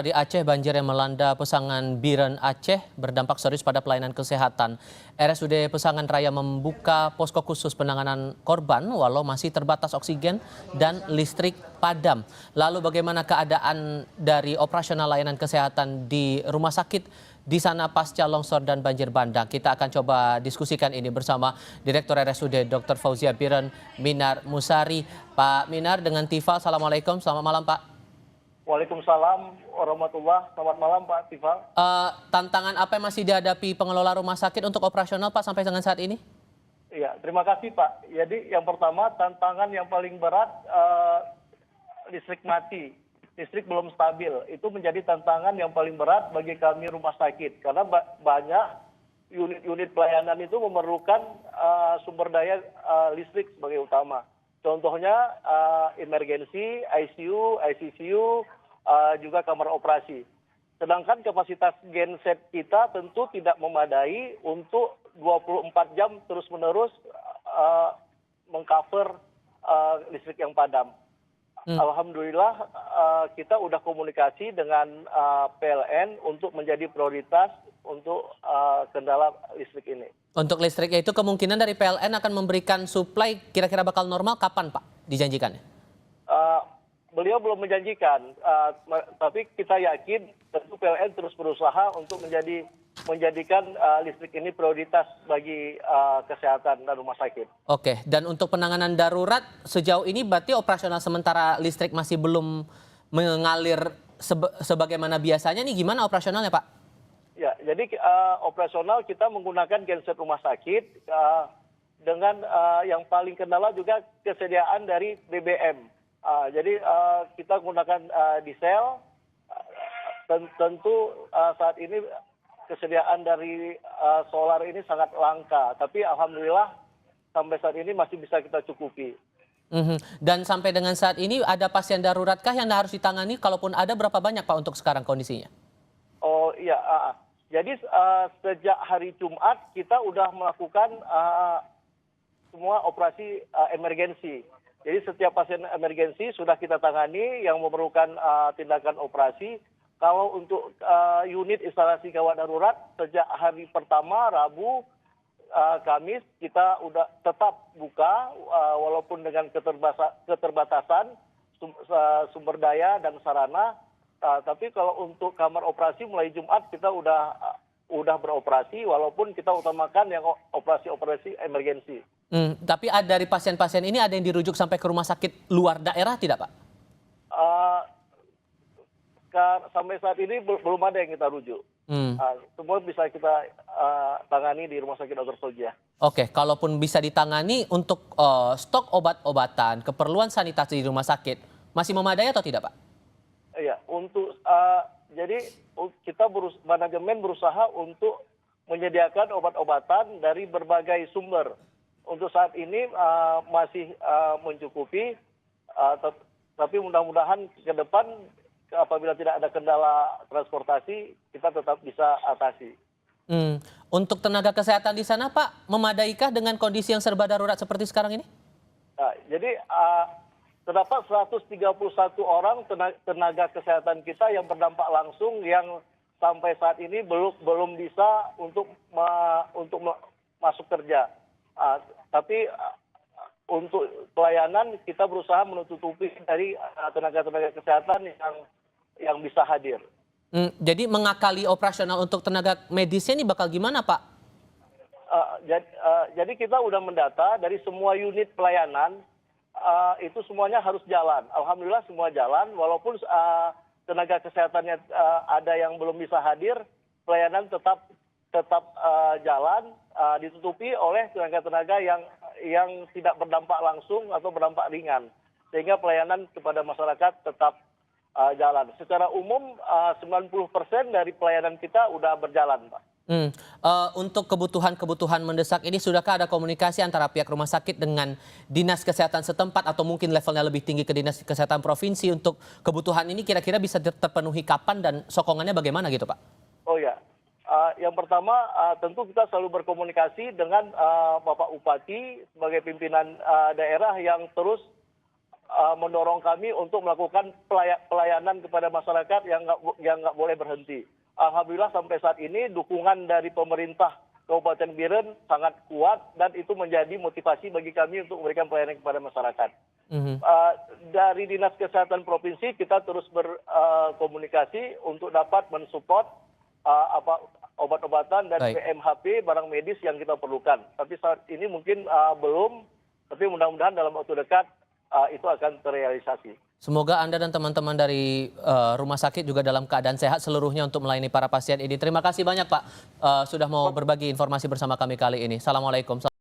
Di Aceh, banjir yang melanda Pesangan Biren Aceh berdampak serius pada pelayanan kesehatan. RSUD Pesangan Raya membuka posko khusus penanganan korban walau masih terbatas oksigen dan listrik padam. Lalu bagaimana keadaan dari operasional layanan kesehatan di rumah sakit di sana pasca longsor dan banjir bandang? Kita akan coba diskusikan ini bersama Direktur RSUD Dr. Fauzia Biren Minar Musari. Pak Minar dengan Tifa, Assalamualaikum, selamat malam Pak. Waalaikumsalam warahmatullah. Selamat malam Pak Tifal. Tantangan apa yang masih dihadapi pengelola rumah sakit untuk operasional Pak sampai dengan saat ini? Iya, terima kasih Pak. Jadi yang pertama tantangan yang paling berat listrik mati, listrik belum stabil. Itu menjadi tantangan yang paling berat bagi kami rumah sakit karena banyak unit-unit pelayanan itu memerlukan sumber daya listrik sebagai utama. Contohnya emergensi, ICU, ICCU, juga kamar operasi. Sedangkan kapasitas genset kita tentu tidak memadai untuk 24 jam terus-menerus mengcover listrik yang padam. Alhamdulillah kita udah komunikasi dengan PLN untuk menjadi prioritas untuk kendala listrik ini. Untuk listriknya itu kemungkinan dari PLN akan memberikan suplai kira-kira bakal normal kapan Pak dijanjikannya? Beliau belum menjanjikan, tapi kita yakin tentu PLN terus berusaha untuk menjadikan listrik ini prioritas bagi kesehatan dan rumah sakit. Oke, dan untuk penanganan darurat sejauh ini berarti operasional sementara listrik masih belum mengalir sebagaimana biasanya nih, gimana operasionalnya Pak? Ya, jadi operasional kita menggunakan genset rumah sakit dengan yang paling kendala juga kesediaan dari BBM. Jadi kita menggunakan diesel. Tentu saat ini kesediaan dari solar ini sangat langka, tapi alhamdulillah sampai saat ini masih bisa kita cukupi. Dan sampai dengan saat ini ada pasien daruratkah yang harus ditangani? Kalaupun ada, berapa banyak Pak untuk sekarang kondisinya? Oh iya, jadi sejak hari Jumat kita udah melakukan semua operasi emergensi. Jadi setiap pasien emergensi sudah kita tangani yang memerlukan tindakan operasi. Kalau untuk unit instalasi gawat darurat sejak hari pertama Rabu, Kamis kita udah tetap buka walaupun dengan keterbatasan sumber daya dan sarana. Tapi kalau untuk kamar operasi mulai Jumat kita udah beroperasi walaupun kita utamakan yang operasi emergensi. Tapi dari pasien-pasien ini ada yang dirujuk sampai ke rumah sakit luar daerah tidak Pak? Sampai saat ini belum ada yang kita rujuk. Semua bisa kita tangani di Rumah Sakit Dr. Fauzia. Oke, kalaupun bisa ditangani untuk stok obat-obatan, keperluan sanitasi di rumah sakit masih memadai atau tidak Pak? Iya, jadi kita manajemen berusaha untuk menyediakan obat-obatan dari berbagai sumber. Untuk saat ini masih mencukupi, tapi mudah-mudahan ke depan apabila tidak ada kendala transportasi kita tetap bisa atasi. Untuk tenaga kesehatan di sana Pak, memadaikah dengan kondisi yang serba darurat seperti sekarang ini? Jadi terdapat 131 orang tenaga kesehatan kita yang berdampak langsung yang sampai saat ini belum bisa untuk masuk kerja. Tapi untuk pelayanan kita berusaha menutupi dari tenaga-tenaga kesehatan yang bisa hadir. Jadi mengakali operasional untuk tenaga medisnya ini bakal gimana Pak? Jadi kita udah mendata dari semua unit pelayanan. Itu semuanya harus jalan. Alhamdulillah semua jalan. Walaupun tenaga kesehatannya ada yang belum bisa hadir, pelayanan tetap jalan, ditutupi oleh tenaga-tenaga yang tidak berdampak langsung atau berdampak ringan, sehingga pelayanan kepada masyarakat tetap jalan. Secara umum 90% dari pelayanan kita udah berjalan, Pak. Untuk kebutuhan mendesak ini sudahkah ada komunikasi antara pihak rumah sakit dengan dinas kesehatan setempat atau mungkin levelnya lebih tinggi ke dinas kesehatan provinsi untuk kebutuhan ini kira-kira bisa terpenuhi kapan dan sokongannya bagaimana gitu Pak? Oh ya, yang pertama tentu kita selalu berkomunikasi dengan Bapak Bupati sebagai pimpinan daerah yang terus mendorong kami untuk melakukan pelayanan kepada masyarakat yang nggak boleh berhenti. Alhamdulillah sampai saat ini dukungan dari pemerintah Kabupaten Biren sangat kuat dan itu menjadi motivasi bagi kami untuk memberikan pelayanan kepada masyarakat. Dari Dinas Kesehatan Provinsi kita terus berkomunikasi untuk dapat mensupport obat-obatan dan Baik. PMHP barang medis yang kita perlukan. Tapi saat ini mungkin belum, tapi mudah-mudahan dalam waktu dekat itu akan terrealisasi. Semoga Anda dan teman-teman dari rumah sakit juga dalam keadaan sehat seluruhnya untuk melayani para pasien ini. Terima kasih banyak Pak sudah mau berbagi informasi bersama kami kali ini. Assalamualaikum.